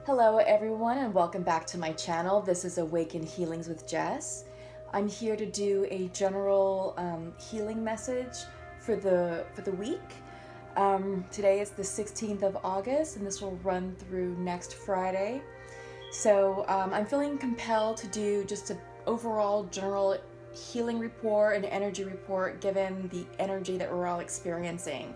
Hello everyone and welcome back to my channel. This is Awaken Healings with Jess. I'm here to do a general healing message for the week. Today is the 16th of August and this will run through next Friday. So I'm feeling compelled to do just an overall general healing report and energy report given the energy that we're all experiencing.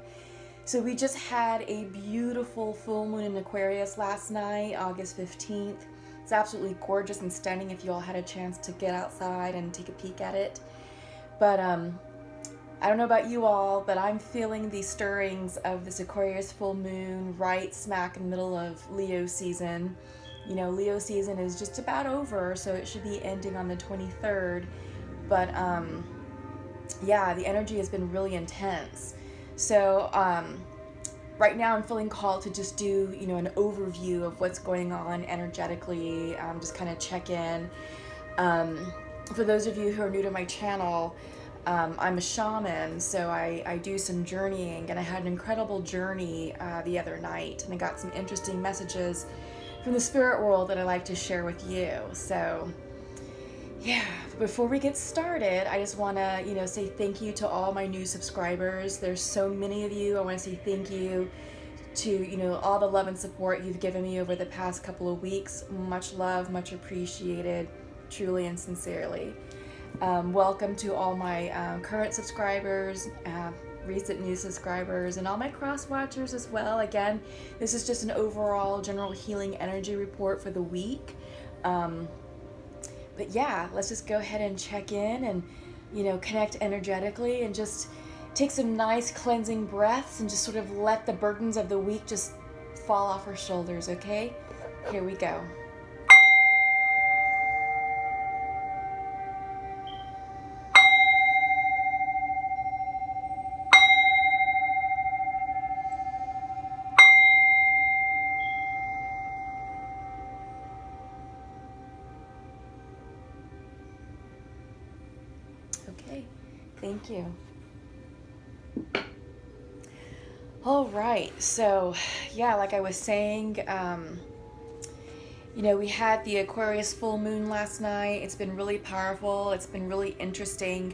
So we just had a beautiful full moon in Aquarius last night, August 15th. It's absolutely gorgeous and stunning if you all had a chance to get outside and take a peek at it. But I don't know about you all, but I'm feeling the stirrings of this Aquarius full moon right smack in the middle of Leo season. You know, Leo season is just about over, so it should be ending on the 23rd. But yeah, the energy has been really intense. So right now I'm feeling called to just do, an overview of what's going on energetically, just kind of check in. For those of you who are new to my channel, I'm a shaman, so I do some journeying, and I had an incredible journey the other night, and I got some interesting messages from the spirit world that I like to share with you. So yeah, before we get started, I just want to, say thank you to all my new subscribers. There's so many of you. I want to say thank you to, all the love and support you've given me over the past couple of weeks. Much love, much appreciated, truly and sincerely. Welcome to all my current subscribers, recent new subscribers, and all my cross watchers as well. Again, this is just an overall general healing energy report for the week. But yeah, let's just go ahead and check in and, connect energetically and just take some nice cleansing breaths and just sort of let the burdens of the week just fall off our shoulders, okay? Here we go. Okay, thank you. All right, so yeah, like I was saying, we had the Aquarius full moon last night. It's been really powerful. It's been really interesting.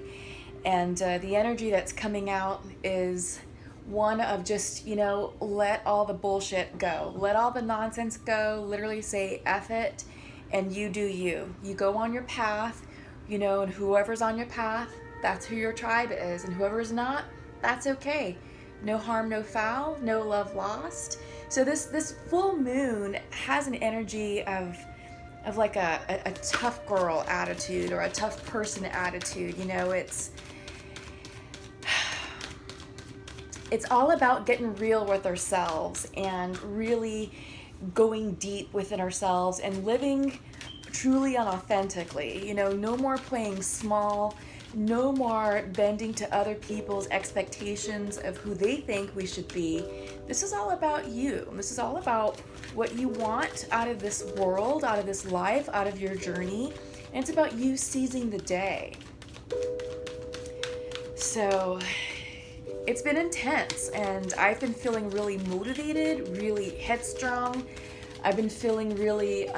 And the energy that's coming out is one of just, let all the bullshit go. Let all the nonsense go. Literally say F it and you do you. You go on your path, and whoever's on your path, that's who your tribe is. And whoever's not, that's okay. No harm, no foul, no love lost. So this full moon has an energy of like a tough girl attitude or a tough person attitude. It's all about getting real with ourselves and really going deep within ourselves and living truly and authentically. No more playing small, no more bending to other people's expectations of who they think we should be. This is all about you. This is all about what you want out of this world, out of this life, out of your journey. And it's about you seizing the day. So it's been intense, and I've been feeling really motivated, really headstrong. I've been feeling really,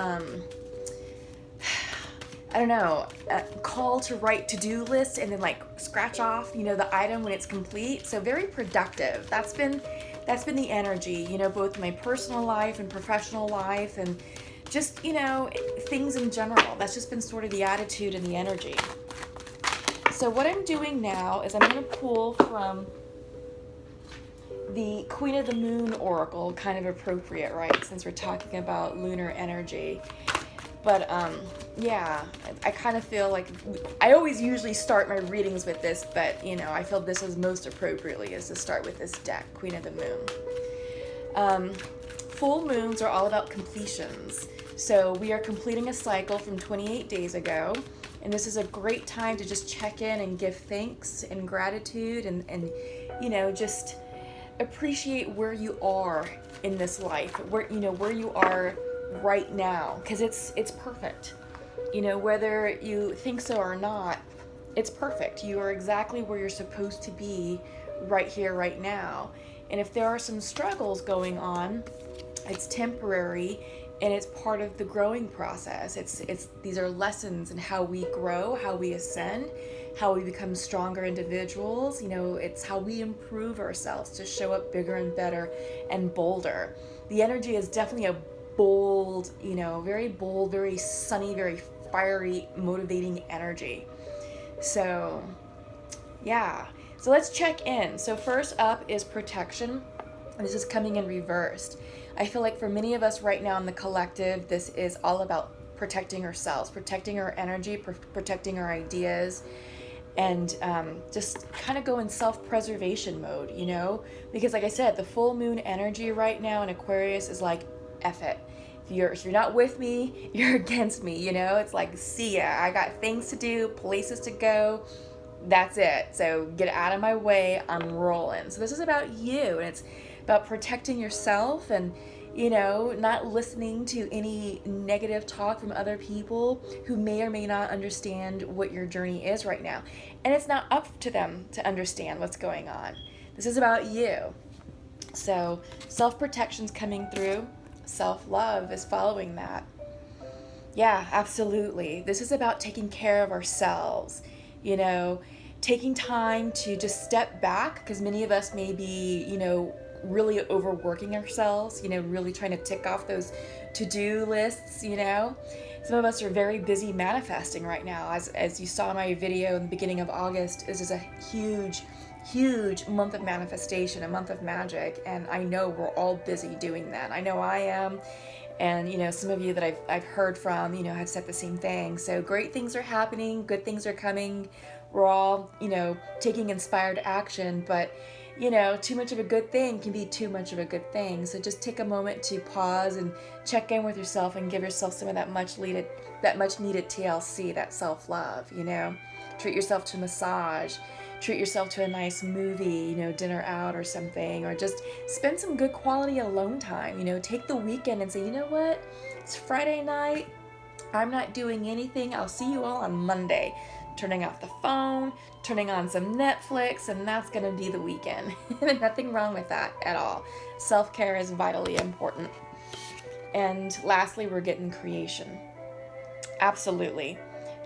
call to write to-do list and then scratch off, the item when it's complete. So very productive. That's been the energy, both my personal life and professional life, and just, things in general. That's just been sort of the attitude and the energy. So what I'm doing now is I'm going to pull from the Queen of the Moon Oracle, kind of appropriate, right? Since we're talking about lunar energy. But yeah, I kind of feel like I always usually start my readings with this, but I feel this is most appropriately is to start with this deck, Queen of the Moon. Full moons are all about completions. So we are completing a cycle from 28 days ago, and this is a great time to just check in and give thanks and gratitude and just appreciate where you are in this life, where you are right now, because it's perfect. Whether you think so or not, it's perfect. You are exactly where you're supposed to be right here, right now. And if there are some struggles going on, It's temporary, and it's part of the growing process. These are lessons in how we grow, how we ascend, how we become stronger individuals. It's how we improve ourselves to show up bigger and better and bolder. The energy is definitely a bold, very bold, very sunny, very fiery, motivating energy. So, yeah. So let's check in. So first up is protection. This is coming in reversed. I feel like for many of us right now in the collective, this is all about protecting ourselves, protecting our energy, protecting our ideas, and just kind of go in self-preservation mode, because like I said, the full moon energy right now in Aquarius is like, F it. If you're not with me, you're against me, It's like, see ya, I got things to do, places to go, that's it. So get out of my way, I'm rolling. So this is about you, and it's about protecting yourself and, not listening to any negative talk from other people who may or may not understand what your journey is right now. And it's not up to them to understand what's going on. This is about you. So self-protection's coming through. Self-love is following that. Yeah, absolutely. This is about taking care of ourselves, taking time to just step back, because many of us may be, really overworking ourselves, really trying to tick off those to-do lists, Some of us are very busy manifesting right now. As you saw in my video in the beginning of August, this is a huge month of manifestation, a month of magic, and I know we're all busy doing that. I know I am, and some of you that I've heard from, have said the same thing. So great things are happening, good things are coming. We're all, taking inspired action, but too much of a good thing can be too much of a good thing. So just take a moment to pause and check in with yourself and give yourself some of that much needed TLC, that self-love, Treat yourself to a massage, treat yourself to a nice movie, dinner out or something, or just spend some good quality alone time, take the weekend and say, you know what, it's Friday night, I'm not doing anything, I'll see you all on Monday. Turning off the phone, turning on some Netflix, and that's going to be the weekend. Nothing wrong with that at all. Self-care is vitally important. And lastly, we're getting creation. Absolutely.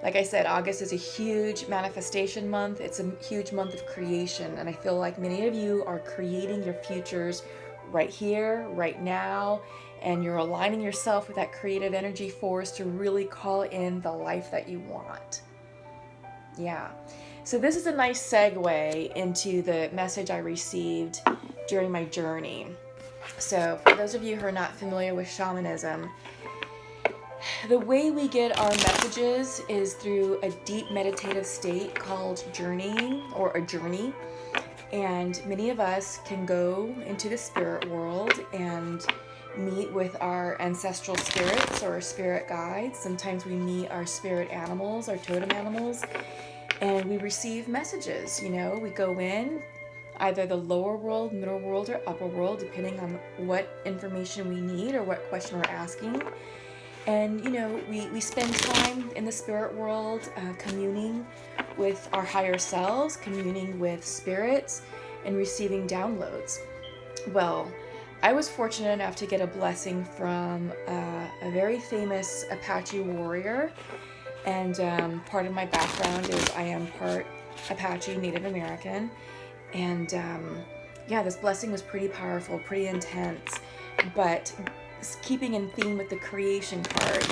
Like I said, August is a huge manifestation month. It's a huge month of creation, and I feel like many of you are creating your futures right here, right now, and you're aligning yourself with that creative energy force to really call in the life that you want. Yeah, so this is a nice segue into the message I received during my journey. So for those of you who are not familiar with shamanism, the way we get our messages is through a deep meditative state called journeying, or a journey. And many of us can go into the spirit world and meet with our ancestral spirits or spirit guides. Sometimes we meet our spirit animals, our totem animals, and we receive messages. We go in either the lower world, middle world, or upper world, depending on what information we need or what question we're asking. And we spend time in the spirit world communing with our higher selves, communing with spirits, and receiving downloads. Well, I was fortunate enough to get a blessing from a very famous Apache warrior. And part of my background is I am part Apache, Native American. And this blessing was pretty powerful, pretty intense. But keeping in theme with the creation card,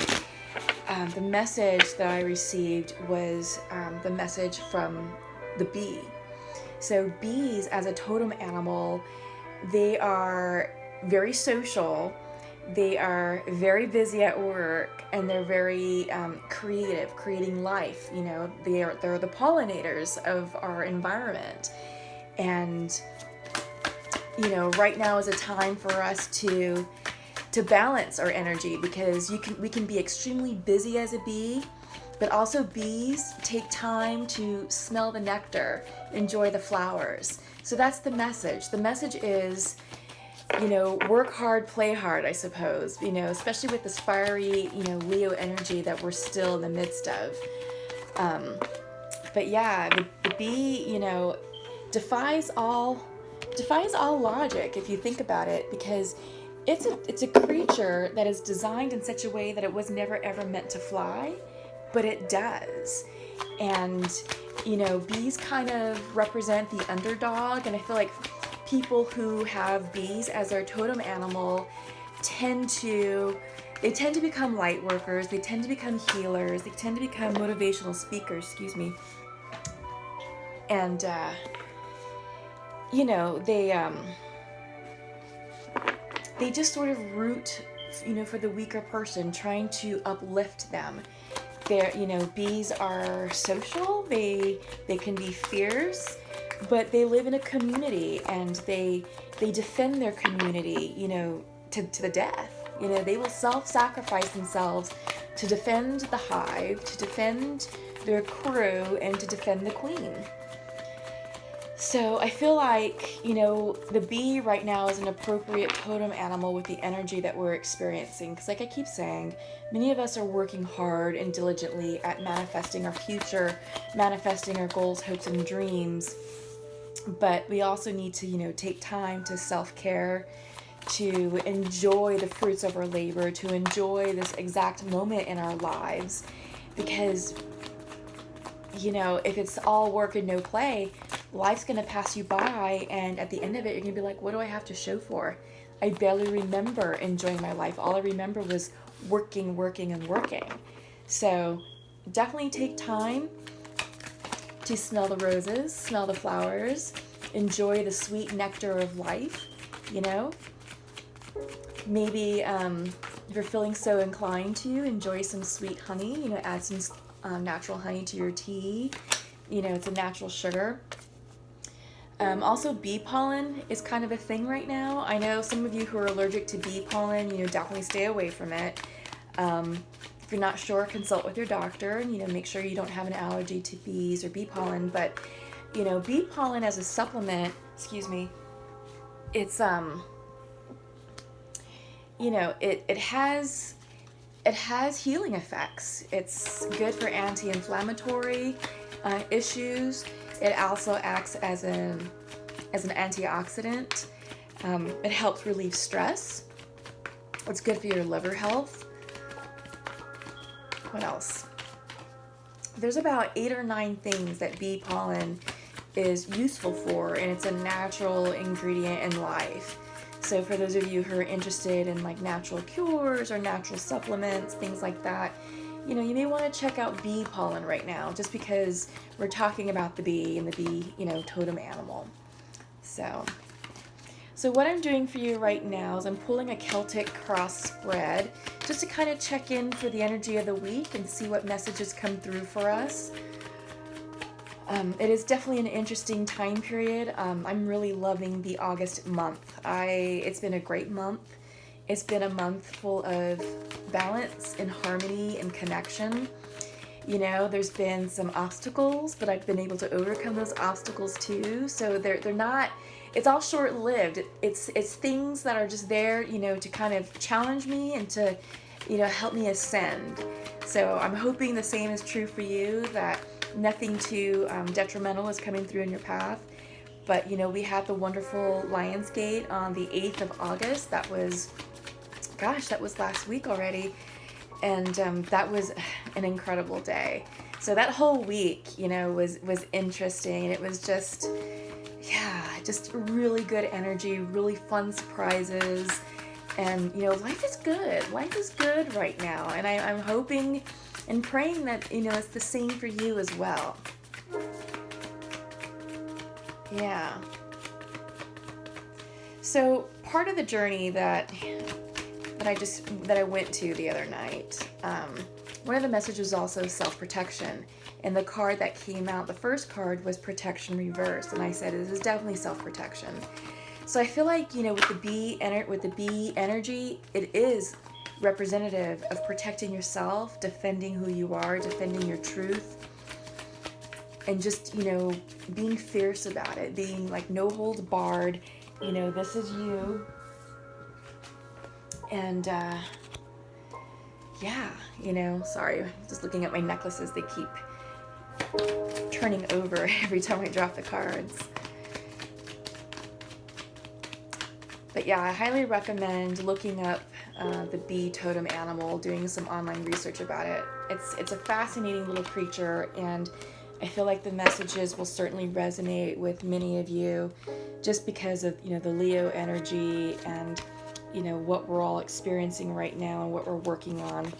the message that I received was the message from the bee. So bees, as a totem animal, they are very social. They are very busy at work, and they're very creative, creating life. They're the pollinators of our environment. And right now is a time for us to balance our energy, because we can be extremely busy as a bee, but also bees take time to smell the nectar, enjoy the flowers. So that's the message. The message is, work hard, play hard, I suppose, especially with this fiery, Leo energy that we're still in the midst of. But yeah, the bee, defies all logic if you think about it, because it's a creature that is designed in such a way that it was never ever meant to fly, but it does. And bees kind of represent the underdog, and I feel like people who have bees as their totem animal tend to become light workers, they tend to become healers, they tend to become motivational speakers, excuse me. And they just sort of root for the weaker person, trying to uplift them. Bees are social, they can be fierce, but they live in a community, and they defend their community, to the death. They will self-sacrifice themselves to defend the hive, to defend their crew, and to defend the queen. So I feel like, the bee right now is an appropriate totem animal with the energy that we're experiencing. Because like I keep saying, many of us are working hard and diligently at manifesting our future, manifesting our goals, hopes, and dreams. But we also need to, take time to self-care, to enjoy the fruits of our labor, to enjoy this exact moment in our lives. Because, if it's all work and no play, life's going to pass you by, and at the end of it, you're going to be like, what do I have to show for? I barely remember enjoying my life. All I remember was working. So definitely take time to smell the roses, smell the flowers, enjoy the sweet nectar of life, Maybe if you're feeling so inclined to, enjoy some sweet honey, add some natural honey to your tea. It's a natural sugar. Also, bee pollen is kind of a thing right now. I know some of you who are allergic to bee pollen, definitely stay away from it. If you're not sure, consult with your doctor and, make sure you don't have an allergy to bees or bee pollen. But, bee pollen as a supplement, it's, it has healing effects. It's good for anti-inflammatory issues. It also acts as an antioxidant. It helps relieve stress. It's good for your liver health. What else? There's about 8 or 9 things that bee pollen is useful for, and it's a natural ingredient in life. So for those of you who are interested in like natural cures or natural supplements, things like that, you may want to check out bee pollen right now, just because we're talking about the bee and the bee, totem animal. So what I'm doing for you right now is I'm pulling a Celtic cross spread just to kind of check in for the energy of the week and see what messages come through for us. It is definitely an interesting time period. I'm really loving the August month. It's been a great month. It's been a month full of balance and harmony and connection. There's been some obstacles, but I've been able to overcome those obstacles too. So they're not, it's all short-lived. It's things that are just there, to kind of challenge me and to, help me ascend. So I'm hoping the same is true for you, that nothing too detrimental is coming through in your path. But, we had the wonderful Lion's Gate on the 8th of August. That was last week already. And that was an incredible day. So that whole week, was interesting. It was just really good energy, really fun surprises. And, life is good. Life is good right now. And I'm hoping and praying that, it's the same for you as well. Yeah. So part of the journey that I went to the other night, one of the messages was also self-protection. And the card that came out, the first card, was protection reversed. And I said, this is definitely self-protection. So I feel like, with the bee energy, it is representative of protecting yourself, defending who you are, defending your truth, and just, being fierce about it, being like no holds barred, this is you. And, sorry, just looking at my necklaces, they keep turning over every time I drop the cards. But yeah, I highly recommend looking up the bee totem animal, doing some online research about it. It's a fascinating little creature, and I feel like the messages will certainly resonate with many of you, just because of the Leo energy and what we're all experiencing right now and what we're working on.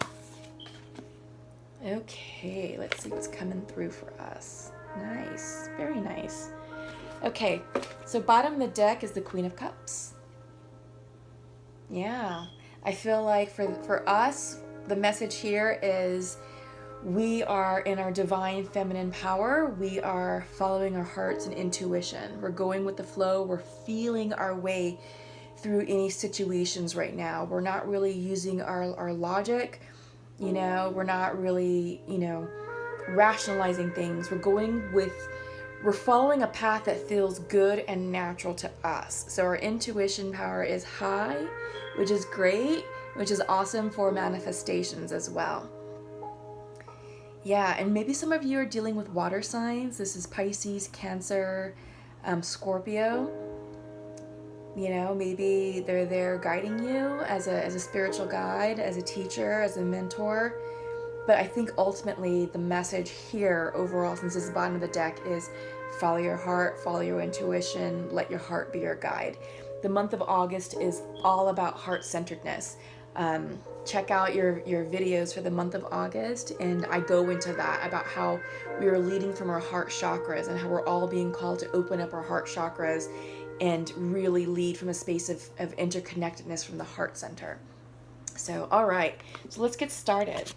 Okay, let's see what's coming through for us. Nice, very nice. Okay, so bottom of the deck is the Queen of Cups. Yeah, I feel like for us, the message here is we are in our divine feminine power. We are following our hearts and intuition. We're going with the flow. We're feeling our way through any situations right now. We're not really using our logic. We're not really, rationalizing things. We're following a path that feels good and natural to us. So our intuition power is high, which is great, which is awesome for manifestations as well. Yeah, and maybe some of you are dealing with water signs. This is Pisces, Cancer, Scorpio. Maybe they're there guiding you as a spiritual guide, as a teacher, as a mentor. But I think ultimately the message here overall, since this is the bottom of the deck, is follow your heart, follow your intuition, let your heart be your guide. The month of August is all about heart-centeredness. Check out your videos for the month of August, and I go into that about how we are leading from our heart chakras and how we're all being called to open up our heart chakras and really lead from a space of interconnectedness from the heart center. So, all right, so let's get started.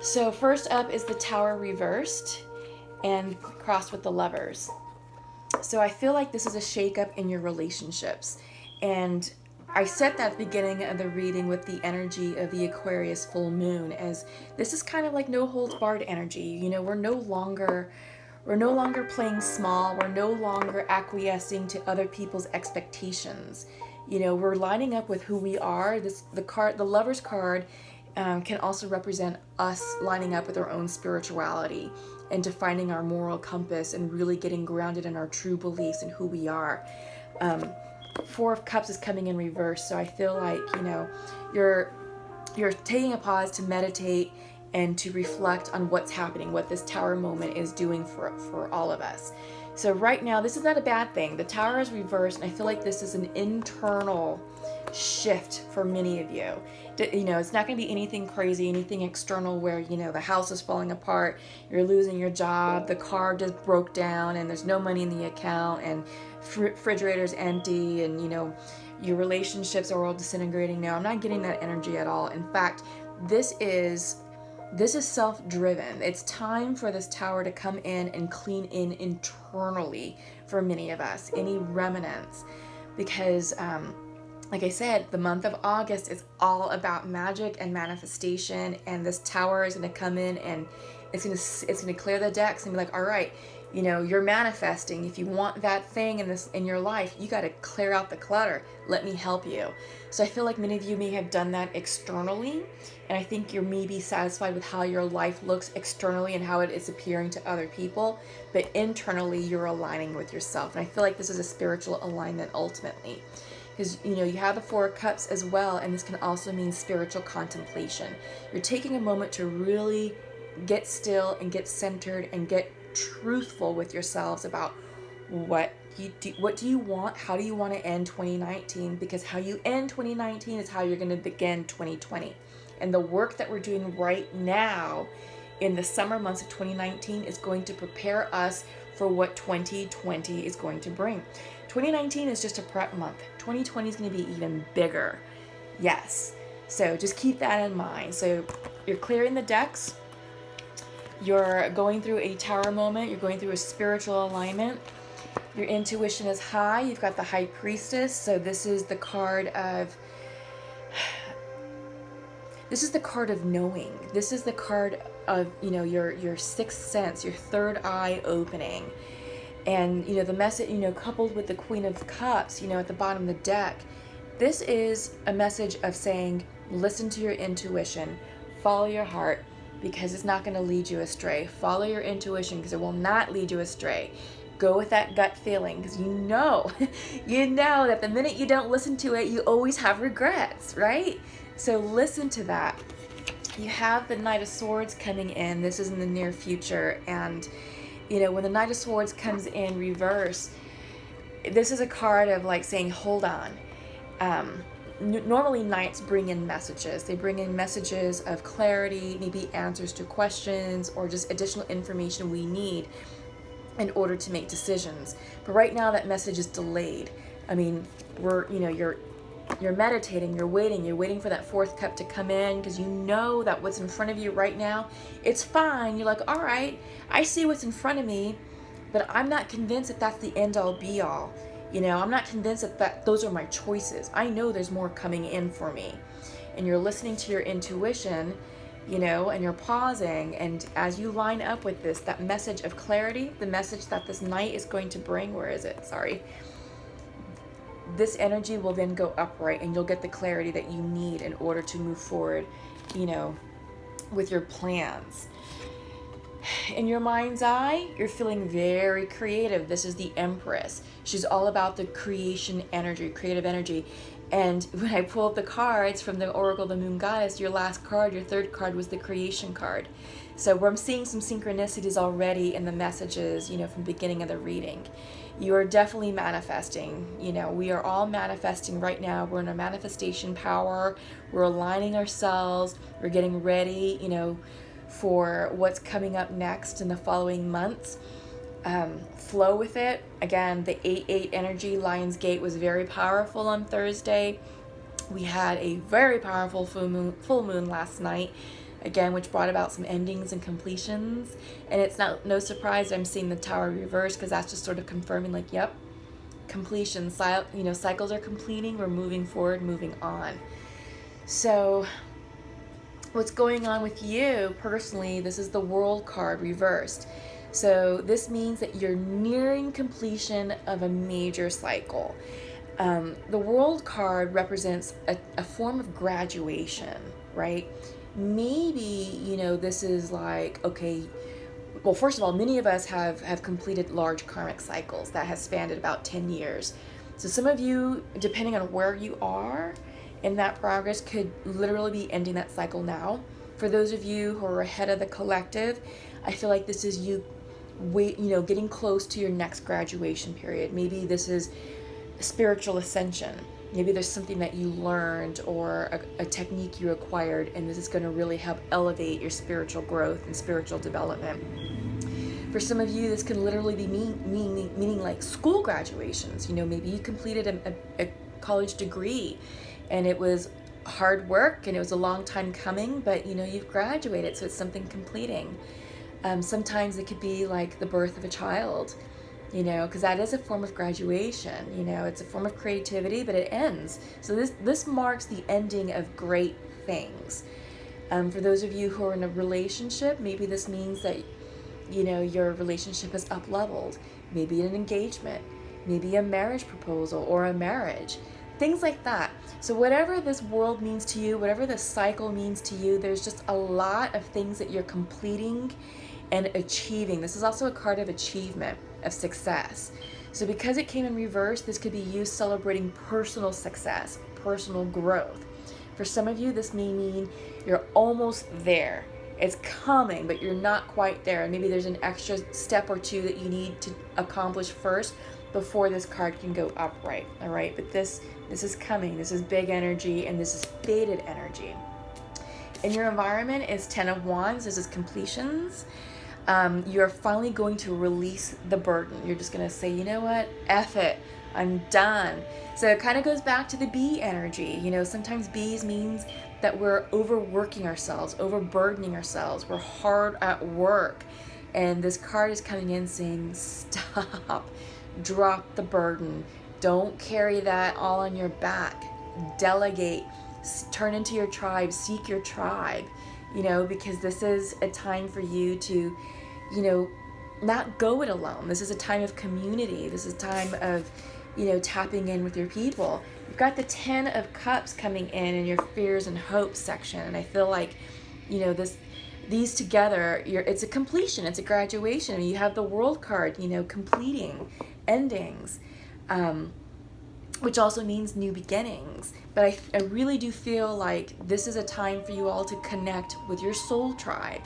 So first up is the Tower reversed and crossed with the Lovers. So I feel like this is a shakeup in your relationships. And I said that at the beginning of the reading with the energy of the Aquarius full moon, as this is kind of like no holds barred energy. We're no longer playing small. We're no longer acquiescing to other people's expectations. We're lining up with who we are. The Lovers card can also represent us lining up with our own spirituality and defining our moral compass and really getting grounded in our true beliefs and who we are. Four of Cups is coming in reverse, so I feel like you're taking a pause to meditate and to reflect on what's happening, what this Tower moment is doing for all of us. So right now, this is not a bad thing. The Tower is reversed, and I feel like this is an internal shift for many of you. It's not going to be anything crazy, anything external where, the house is falling apart, you're losing your job, the car just broke down, and there's no money in the account, and refrigerator's empty, and, your relationships are all disintegrating now. I'm not getting that energy at all. In fact, this is self-driven. It's time for this Tower to come in and clean in internally for many of us, any remnants. Because, like I said, the month of August is all about magic and manifestation, and this Tower is going to come in and it's going to clear the decks and be like, all right, you're manifesting. If you want that thing in your life, you got to clear out the clutter. Let me help you. So I feel like many of you may have done that externally, and I think you're maybe satisfied with how your life looks externally and how it is appearing to other people, but internally you're aligning with yourself. And I feel like this is a spiritual alignment ultimately. Because, you have the Four of Cups as well, and this can also mean spiritual contemplation. You're taking a moment to really get still and get centered and get truthful with yourselves about what do you want, how do you want to end 2019, because how you end 2019 is how you're going to begin 2020. And the work that we're doing right now in the summer months of 2019 is going to prepare us for what 2020 is going to bring. 2019 is just a prep month. 2020 is going to be even bigger. Yes. So just keep that in mind. So you're clearing the decks. You're going through a Tower moment. You're going through a spiritual alignment. Your intuition is high. You've got the High Priestess. So this is the card of knowing. This is the card of, your sixth sense, your third eye opening. And, the message, coupled with the Queen of Cups, at the bottom of the deck, this is a message of saying, listen to your intuition, follow your heart, because it's not going to lead you astray. Follow your intuition because it will not lead you astray. Go with that gut feeling, because you know, you know that the minute you don't listen to it, you always have regrets, right? So listen to that. You have the Knight of Swords coming in. This is in the near future. And, you know, when the Knight of Swords comes in reverse, this is a card of like saying, hold on. Normally knights bring in messages. They bring in messages of clarity, maybe answers to questions, or just additional information we need in order to make decisions. But right now that message is delayed. I mean, you're meditating, you're waiting for that fourth cup to come in, because you know that what's in front of you right now, it's fine. You're like, all right, I see what's in front of me, but I'm not convinced that that's the end all be all. You know, I'm not convinced that those are my choices. I know there's more coming in for me. And you're listening to your intuition, you know, and you're pausing. And as you line up with this, that message of clarity, the message that this Knight is going to bring, where is it? Sorry. This energy will then go upright, and you'll get the clarity that you need in order to move forward, you know, with your plans. In your mind's eye, you're feeling very creative. This is the Empress. She's all about the creation energy, creative energy. And when I pulled the cards from the Oracle of the Moon Goddess, your last card, your third card, was the creation card. So I'm seeing some synchronicities already in the messages, you know, from the beginning of the reading. You are definitely manifesting. You know, we are all manifesting right now. We're in a manifestation power. We're aligning ourselves. We're getting ready, you know, for what's coming up next in the following months. Flow with it. Again, the 8-8 energy, Lion's Gate, was very powerful on Thursday. We had a very powerful full moon last night, again, which brought about some endings and completions. And it's no surprise I'm seeing the Tower reverse, because that's just sort of confirming, like, yep, completion. You know, cycles are completing. We're moving forward, moving on. So what's going on with you personally? This is the World card reversed. So this means that you're nearing completion of a major cycle. The World card represents a form of graduation, right? Maybe, you know, this is like, okay, well, first of all, many of us have completed large karmic cycles that has spanned about 10 years. So some of you, depending on where you are in that progress, could literally be ending that cycle now. For those of you who are ahead of the collective, I feel like this is you getting close to your next graduation period. Maybe this is spiritual ascension. Maybe there's something that you learned, or a technique you acquired, and this is going to really help elevate your spiritual growth and spiritual development. For some of you, this can literally be meaning like school graduations. You know, maybe you completed a college degree, and it was hard work, and it was a long time coming, but, you know, you've graduated, so it's something completing. Sometimes it could be like the birth of a child, you know, because that is a form of graduation. You know, it's a form of creativity, but it ends. So this marks the ending of great things. For those of you who are in a relationship, maybe this means that, you know, your relationship is up-leveled. Maybe an engagement, maybe a marriage proposal, or a marriage. Things like that. So whatever this world means to you, whatever this cycle means to you, there's just a lot of things that you're completing and achieving. This is also a card of achievement, of success. So because it came in reverse, this could be you celebrating personal success, personal growth. For some of you, this may mean you're almost there. It's coming, but you're not quite there. Maybe there's an extra step or two that you need to accomplish first before this card can go upright. All right, but this is coming. This is big energy, and this is fated energy. In your environment is 10 of Wands. This is completions. You're finally going to release the burden. You're just going to say, you know what, F it, I'm done. So it kind of goes back to the bee energy. You know, sometimes bees means that we're overworking ourselves, overburdening ourselves. We're hard at work. And this card is coming in saying, stop, drop the burden. Don't carry that all on your back. Delegate, turn into your tribe, seek your tribe, you know, because this is a time for you to, you know, not go it alone. This is a time of community. This is a time of, you know, tapping in with your people. You've got the 10 of Cups coming in your fears and hopes section. And I feel like, you know, this these together, it's a completion, it's a graduation. You have the World card, you know, completing, endings, which also means new beginnings. But I really do feel like this is a time for you all to connect with your soul tribe.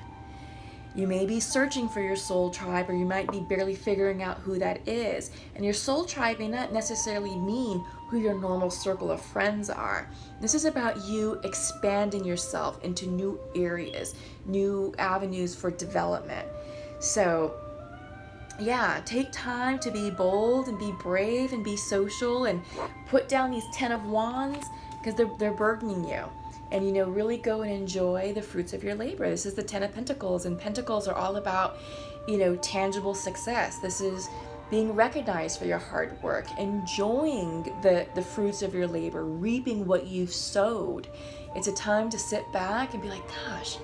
You may be searching for your soul tribe, or you might be barely figuring out who that is. And your soul tribe may not necessarily mean who your normal circle of friends are. This is about you expanding yourself into new areas, new avenues for development. So yeah, take time to be bold and be brave and be social, and put down these 10 of Wands, because they're burdening you. And, you know, really go and enjoy the fruits of your labor. This is the 10 of Pentacles, and Pentacles are all about, you know, tangible success. This is being recognized for your hard work, enjoying the fruits of your labor, reaping what you've sowed. It's a time to sit back and be like, gosh,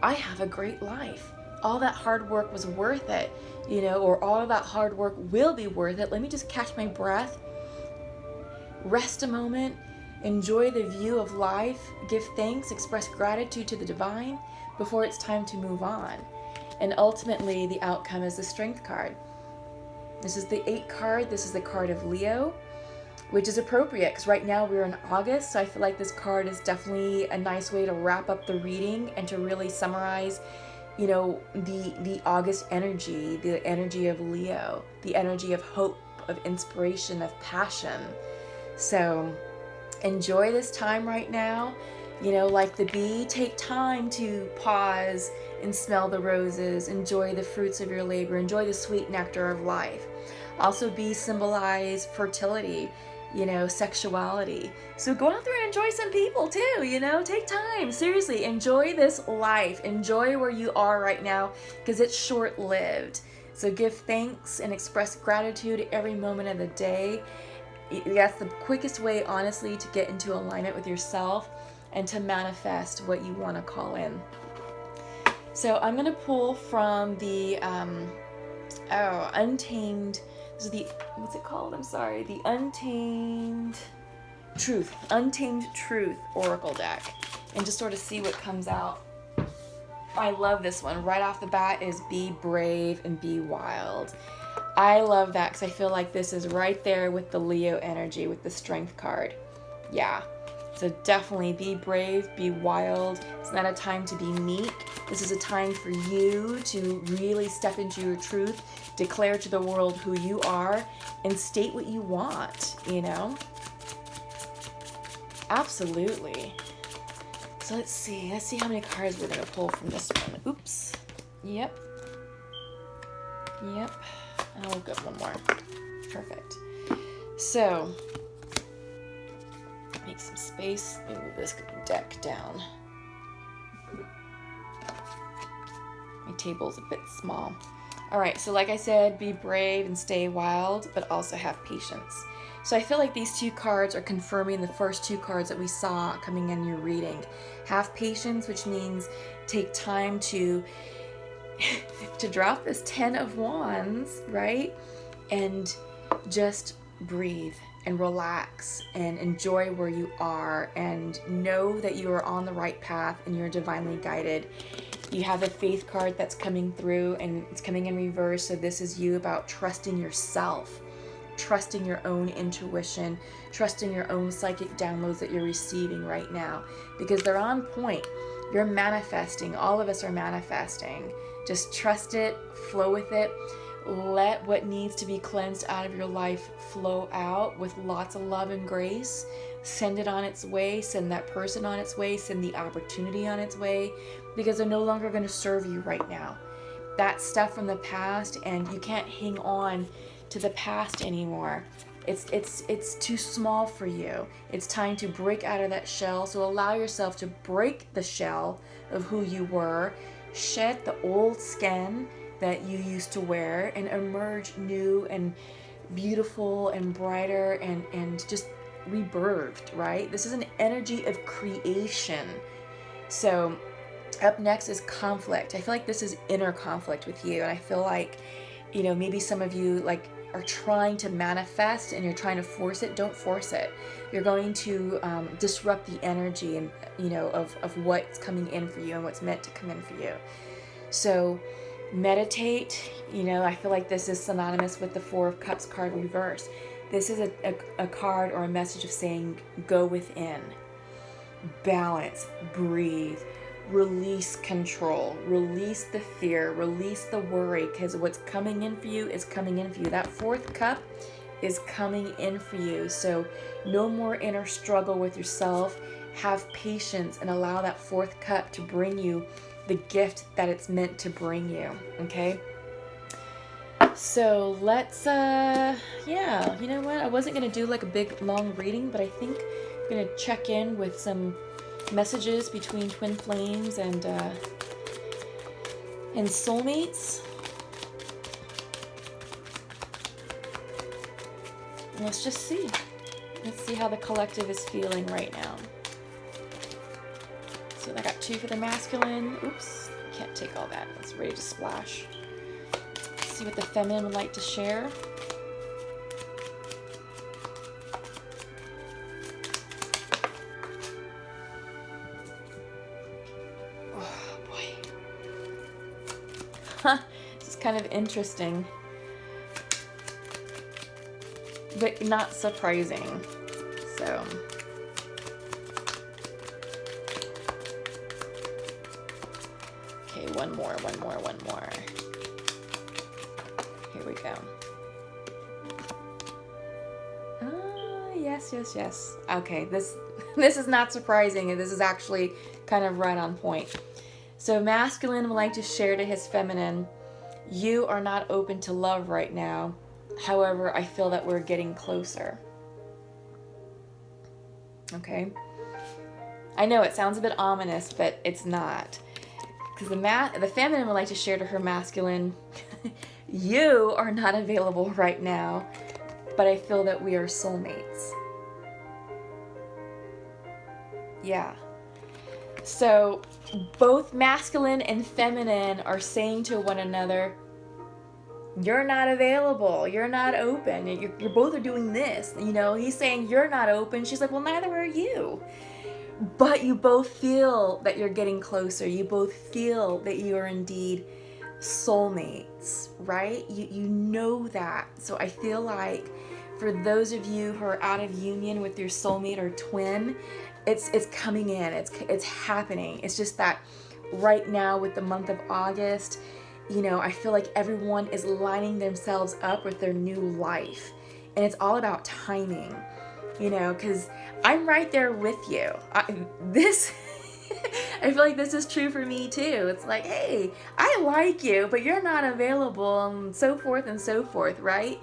I have a great life. All that hard work was worth it, you know, or all of that hard work will be worth it. Let me just catch my breath, rest a moment, enjoy the view of life, give thanks, express gratitude to the divine before it's time to move on. And ultimately, the outcome is the Strength card. This is the 8 card. This is the card of Leo, which is appropriate because right now we're in August. So I feel like this card is definitely a nice way to wrap up the reading and to really summarize, you know, the August energy, the energy of Leo, the energy of hope, of inspiration, of passion. So enjoy this time right now. You know, like the bee, take time to pause and smell the roses, enjoy the fruits of your labor, enjoy the sweet nectar of life. Also, bees symbolize fertility, you know, sexuality. So go out there and enjoy some people too, you know, take time, seriously, enjoy this life, enjoy where you are right now, because it's short-lived. So give thanks and express gratitude every moment of the day. That's the quickest way, honestly, to get into alignment with yourself and to manifest what you want to call in. So I'm going to pull from the Untamed, this is the, what's it called? I'm sorry, the Untamed Truth Oracle deck, and just sort of see what comes out. I love this one. Right off the bat is be brave and be wild. I love that because I feel like this is right there with the Leo energy, with the Strength card. Yeah. So definitely be brave, be wild. It's not a time to be meek. This is a time for you to really step into your truth, declare to the world who you are, and state what you want, you know? Absolutely. So let's see how many cards we're gonna pull from this one. Oops. Yep. And I'll get one more. Perfect. So, make some space. Let me move this deck down. My table's a bit small. All right, so like I said, be brave and stay wild, but also have patience. So I feel like these 2 cards are confirming the first 2 cards that we saw coming in your reading. Have patience, which means take time to drop this 10 of Wands, right? And just breathe and relax and enjoy where you are, and know that you are on the right path and you're divinely guided. You have the Faith card that's coming through, and it's coming in reverse. So this is you about trusting yourself, trusting your own intuition, trusting your own psychic downloads that you're receiving right now, because they're on point. You're manifesting. All of us are manifesting. Just trust it, flow with it. Let what needs to be cleansed out of your life flow out with lots of love and grace. Send it on its way. Send that person on its way. Send the opportunity on its way, because they're no longer going to serve you right now. That's stuff from the past, and you can't hang on to the past anymore. It's too small for you. It's time to break out of that shell. So allow yourself to break the shell of who you were, shed the old skin that you used to wear, and emerge new and beautiful and brighter and just rebirthed, right? This is an energy of creation. So up next is conflict. I feel like this is inner conflict with you, and I feel like, you know, maybe some of you, like, are trying to manifest and you're trying to force it, don't force it. You're going to disrupt the energy and of what's coming in for you and what's meant to come in for you. So meditate. I feel like this is synonymous with the Four of Cups card reverse. This is a card or a message of saying, go within, balance, breathe, release control, release the fear, release the worry, because what's coming in for you is coming in for you. That fourth cup is coming in for you. So no more inner struggle with yourself. Have patience and allow that fourth cup to bring you the gift that it's meant to bring you. Okay? So let's, you know what? I wasn't going to do like a big long reading, but I think I'm going to check in with some messages between twin flames and soulmates. Let's just see. Let's see how the collective is feeling right now. So I got 2 for the masculine. Oops, can't take all that. It's ready to splash. Let's see what the feminine would like to share. Oh boy. This is kind of interesting, but not surprising. So okay, one more. Here we go. Yes. Okay, this is not surprising, and this is actually kind of right on point. So masculine would like to share to his feminine, you are not open to love right now. However, I feel that we're getting closer. Okay? I know it sounds a bit ominous, but it's not. Because the feminine would like to share to her masculine, you are not available right now, but I feel that we are soulmates. Yeah. So both masculine and feminine are saying to one another, you're not available, you're not open, you're both are doing this. He's saying you're not open. She's like, well, neither are you. But you both feel that you're getting closer. You both feel that you are indeed soulmates, right? You know that. So I feel like for those of you who are out of union with your soulmate or twin, it's coming in. It's happening. It's just that right now with the month of August, I feel like everyone is lining themselves up with their new life. And it's all about timing, because I'm right there with you. I feel like this is true for me too. It's like, hey, I like you, but you're not available, and so forth, right?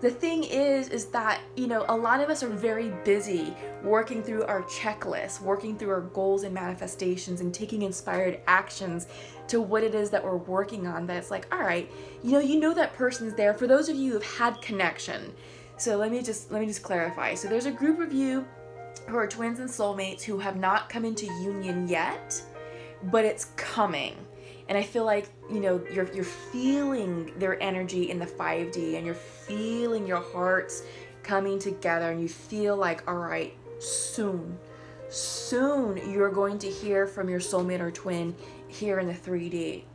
The thing is that, a lot of us are very busy working through our checklist, working through our goals and manifestations and taking inspired actions to what it is that we're working on. That it's like, all right, you know that person's there. For those of you who've had connection. So let me just clarify. So there's a group of you who are twins and soulmates who have not come into union yet, but it's coming. And I feel like, you're feeling their energy in the 5D, and you're feeling your hearts coming together, and you feel like, all right, soon you're going to hear from your soulmate or twin here in the 3D.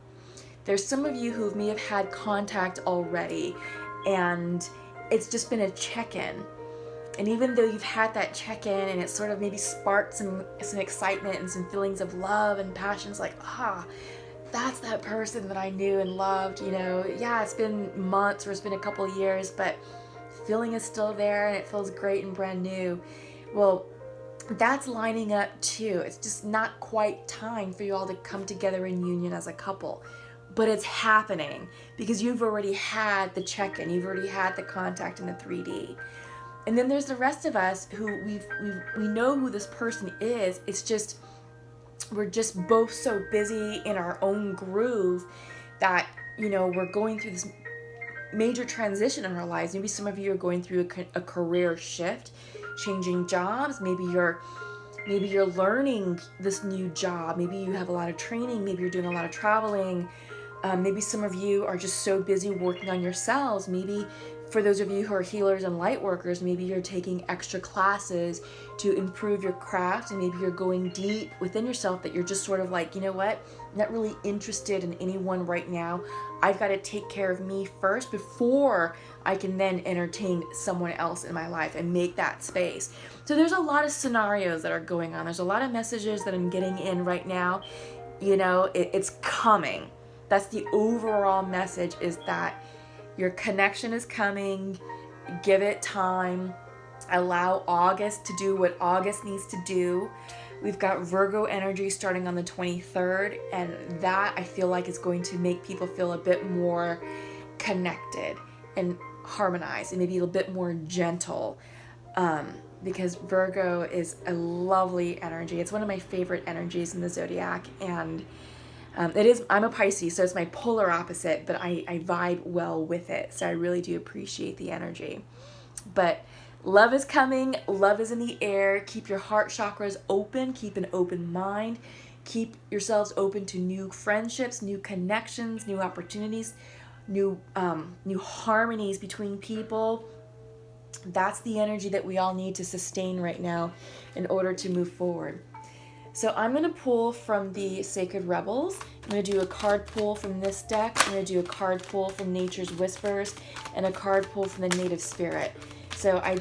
There's some of you who may have had contact already, and it's just been a check-in. And even though you've had that check-in and it sort of maybe sparked some excitement and some feelings of love and passion, it's like, that's that person that I knew and loved, yeah, it's been months or it's been a couple of years, but feeling is still there and it feels great and brand new. Well, that's lining up too. It's just not quite time for you all to come together in union as a couple, but it's happening because you've already had the check-in, you've already had the contact in the 3D. And then there's the rest of us who we know who this person is. It's just, we're just both so busy in our own groove that, we're going through this major transition in our lives. Maybe some of you are going through a career shift, changing jobs. Maybe you're learning this new job. Maybe you have a lot of training. Maybe you're doing a lot of traveling. Maybe some of you are just so busy working on yourselves. Maybe For those of you who are healers and light workers, maybe you're taking extra classes to improve your craft, and maybe you're going deep within yourself that you're just sort of like, you know what, I'm not really interested in anyone right now. I've got to take care of me first before I can then entertain someone else in my life and make that space. So there's a lot of scenarios that are going on. There's a lot of messages that I'm getting in right now. You know, it's coming. That's the overall message, is that your connection is coming. Give it time. Allow August to do what August needs to do. We've got Virgo energy starting on the 23rd, and that I feel like is going to make people feel a bit more connected and harmonized, and maybe a bit more gentle, because Virgo is a lovely energy. It's one of my favorite energies in the zodiac, and I'm a Pisces, so it's my polar opposite, but I vibe well with it. So I really do appreciate the energy. But love is coming. Love is in the air. Keep your heart chakras open. Keep an open mind. Keep yourselves open to new friendships, new connections, new opportunities, new harmonies between people. That's the energy that we all need to sustain right now in order to move forward. So I'm going to pull from the Sacred Rebels. I'm going to do a card pull from this deck. I'm going to do a card pull from Nature's Whispers, and a card pull from the Native Spirit. So I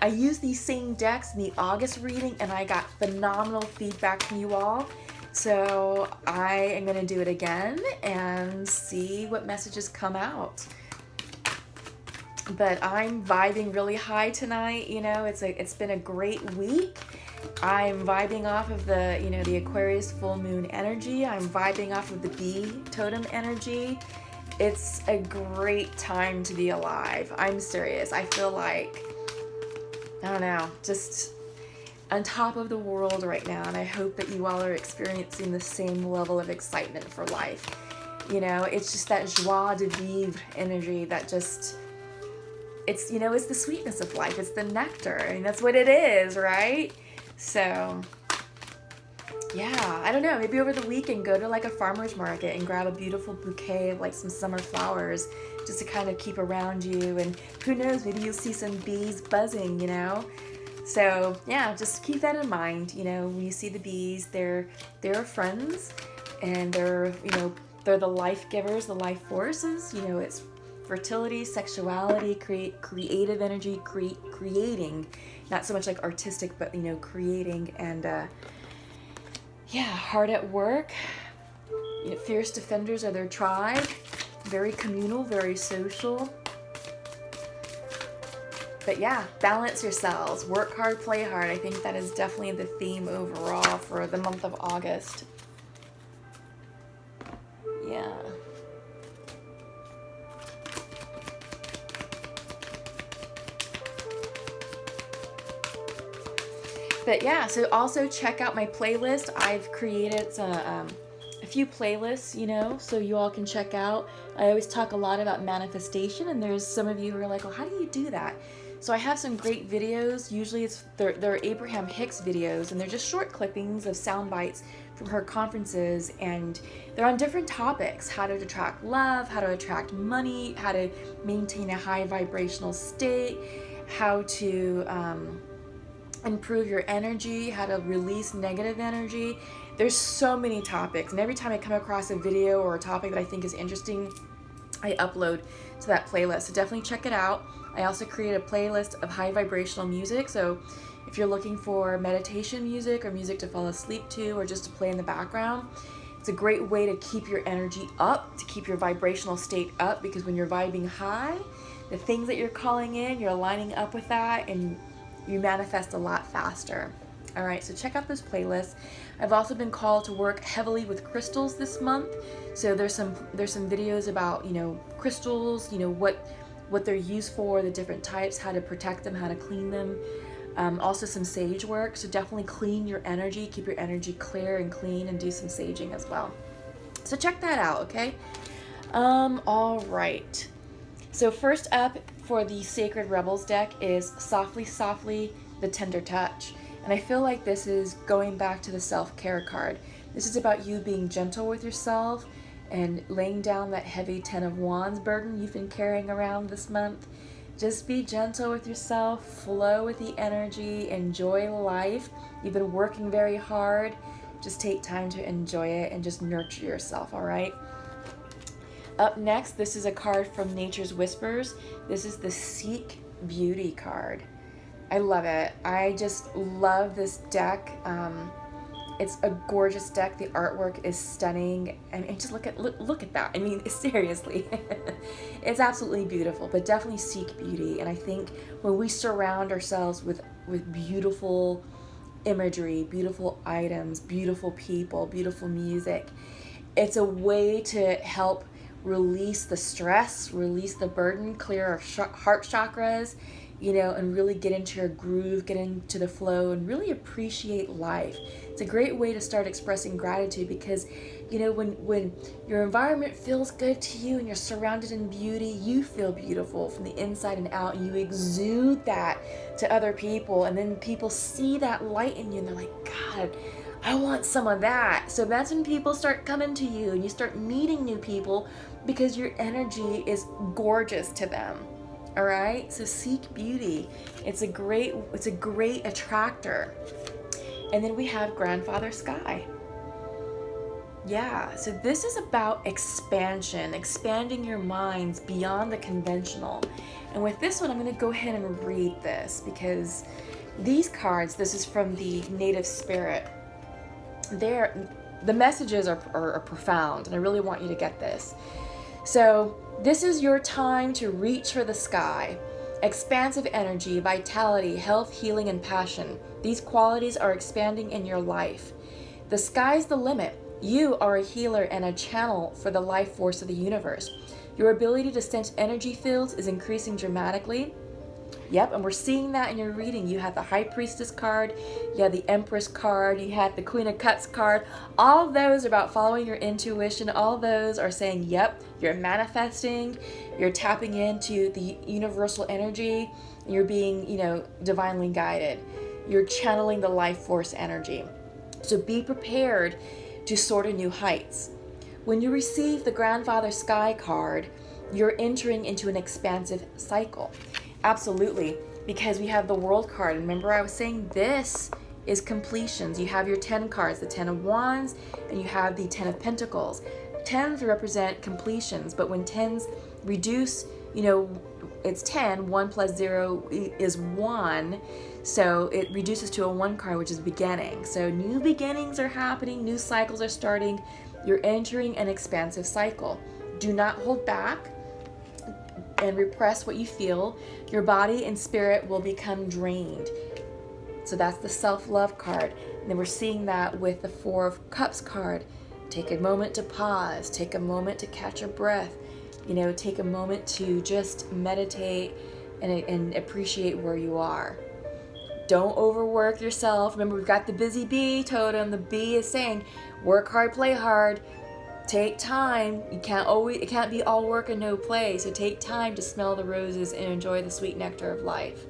used these same decks in the August reading, and I got phenomenal feedback from you all. So I am going to do it again and see what messages come out. But I'm vibing really high tonight. You know, it's been a great week. I'm vibing off of the Aquarius full moon energy. I'm vibing off of the bee totem energy. It's a great time to be alive. I'm serious. I feel like, I don't know, just on top of the world right now. And I hope that you all are experiencing the same level of excitement for life. You know, it's just that joie de vivre energy that just, it's the sweetness of life. It's the nectar. I mean, that's what it is, right? So, yeah, I don't know, maybe over the weekend go to like a farmer's market and grab a beautiful bouquet of like some summer flowers just to kind of keep around you, and who knows, maybe you'll see some bees buzzing, you know? So, yeah, just keep that in mind. You know, when you see the bees, they're friends, and they're the life givers, the life forces. You know, it's fertility, sexuality, creative energy, creating. Not so much like artistic, but, creating, and, hard at work. Fierce defenders of their tribe. Very communal, very social. But yeah, balance yourselves. Work hard, play hard. I think that is definitely the theme overall for the month of August. Yeah. But yeah, so also check out my playlist. I've created a few playlists, so you all can check out. I always talk a lot about manifestation, and there's some of you who are like, well, how do you do that? So I have some great videos. Usually they're Abraham Hicks videos, and they're just short clippings of sound bites from her conferences, and they're on different topics: how to attract love, how to attract money, how to maintain a high vibrational state, how to improve your energy, how to release negative energy. There's so many topics, and every time I come across a video or a topic that I think is interesting, I upload to that playlist. So definitely check it out. I also create a playlist of high vibrational music. So if you're looking for meditation music or music to fall asleep to, or just to play in the background, it's a great way to keep your energy up, to keep your vibrational state up, because when you're vibing high, the things that you're calling in, you're lining up with that, and you manifest a lot faster. All right, so check out those playlists. I've also been called to work heavily with crystals this month. So there's some videos about, crystals, what they're used for, the different types, how to protect them, how to clean them. Also some sage work. So definitely clean your energy, keep your energy clear and clean, and do some saging as well. So check that out, okay? All right. So first up for the Sacred Rebels deck is Softly, Softly, the Tender Touch. And I feel like this is going back to the self-care card. This is about you being gentle with yourself and laying down that heavy 10 of Wands burden you've been carrying around this month. Just be gentle with yourself, flow with the energy, enjoy life. You've been working very hard. Just take time to enjoy it and just nurture yourself, all right? Up next, this is a card from Nature's Whispers. This is the Seek Beauty card. I love it. I just love this deck. It's a gorgeous deck. The artwork is stunning. And just look at that. I mean, seriously. It's absolutely beautiful, but definitely seek beauty. And I think when we surround ourselves with beautiful imagery, beautiful items, beautiful people, beautiful music, it's a way to help release the stress, release the burden, clear our heart chakras, you know, and really get into your groove, get into the flow, and really appreciate life. It's a great way to start expressing gratitude because, you know, when your environment feels good to you and you're surrounded in beauty, you feel beautiful from the inside and out, and you exude that to other people, and then people see that light in you and they're like, God, I want some of that. So that's when people start coming to you and you start meeting new people because your energy is gorgeous to them. All right, so seek beauty. It's a great attractor. And then we have Grandfather Sky. Yeah, so this is about expansion, expanding your minds beyond the conventional. And with this one, I'm going to go ahead and read this because these cards, this is from the Native Spirit. The messages are profound, and I really want you to get this. So this is your time to reach for the sky. Expansive energy, vitality, health, healing, and passion. These qualities are expanding in your life. The sky's the limit. You are a healer and a channel for the life force of the universe. Your ability to sense energy fields is increasing dramatically. Yep, and we're seeing that in your reading. You had the High Priestess card, you had the Empress card, you had the Queen of Cups card. All of those are about following your intuition. All those are saying, yep, you're manifesting, you're tapping into the universal energy, and you're being, you know, divinely guided. You're channeling the life force energy. So be prepared to soar to new heights. When you receive the Grandfather Sky card, you're entering into an expansive cycle. Absolutely, because we have the World card. Remember, I was saying this is completions. You have your 10 cards, the 10 of Wands, and you have the 10 of Pentacles. 10s represent completions, but when 10s reduce, you know, it's 10, 1 plus 0 is 1, so it reduces to a 1 card, which is beginning. So new beginnings are happening, new cycles are starting. You're entering an expansive cycle. Do not hold back and repress what you feel. Your body and spirit will become drained. So that's the self-love card. And then we're seeing that with the 4 of Cups card. Take a moment to pause. Take a moment to catch your breath. You know, take a moment to just meditate and appreciate where you are. Don't overwork yourself. Remember, we've got the busy bee totem. The bee is saying, work hard, play hard. Take time. It can't be all work and no play. So take time to smell the roses and enjoy the sweet nectar of life.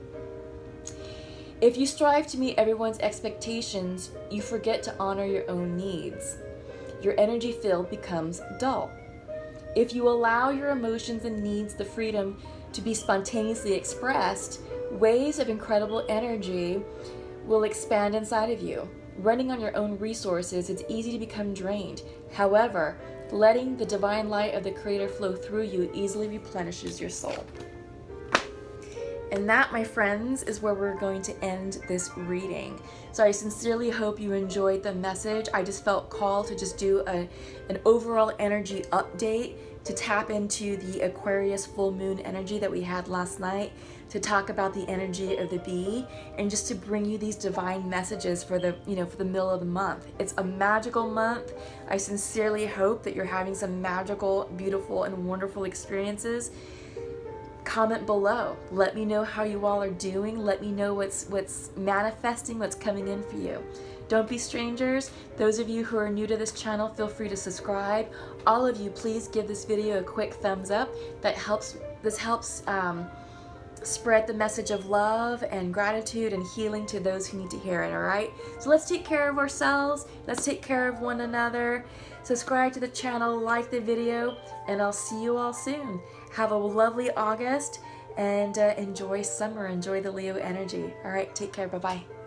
If you strive to meet everyone's expectations, you forget to honor your own needs. Your energy field becomes dull. If you allow your emotions and needs the freedom to be spontaneously expressed, waves of incredible energy will expand inside of you. Running on your own resources, it's easy to become drained. However, letting the divine light of the Creator flow through you easily replenishes your soul. And that, my friends, is where we're going to end this reading. So I sincerely hope you enjoyed the message. I just felt called to just do an overall energy update, to tap into the Aquarius full moon energy that we had last night, to talk about the energy of the bee, and just to bring you these divine messages for the middle of the month. It's a magical month. I sincerely hope that you're having some magical, beautiful, and wonderful experiences. Comment below. Let me know how you all are doing. Let me know what's manifesting, what's coming in for you. Don't be strangers. Those of you who are new to this channel, feel free to subscribe. All of you, please give this video a quick thumbs up. This helps spread the message of love and gratitude and healing to those who need to hear it, all right? So let's take care of ourselves. Let's take care of one another. Subscribe to the channel, like the video, and I'll see you all soon. Have a lovely August and enjoy summer. Enjoy the Leo energy. All right, take care. Bye-bye.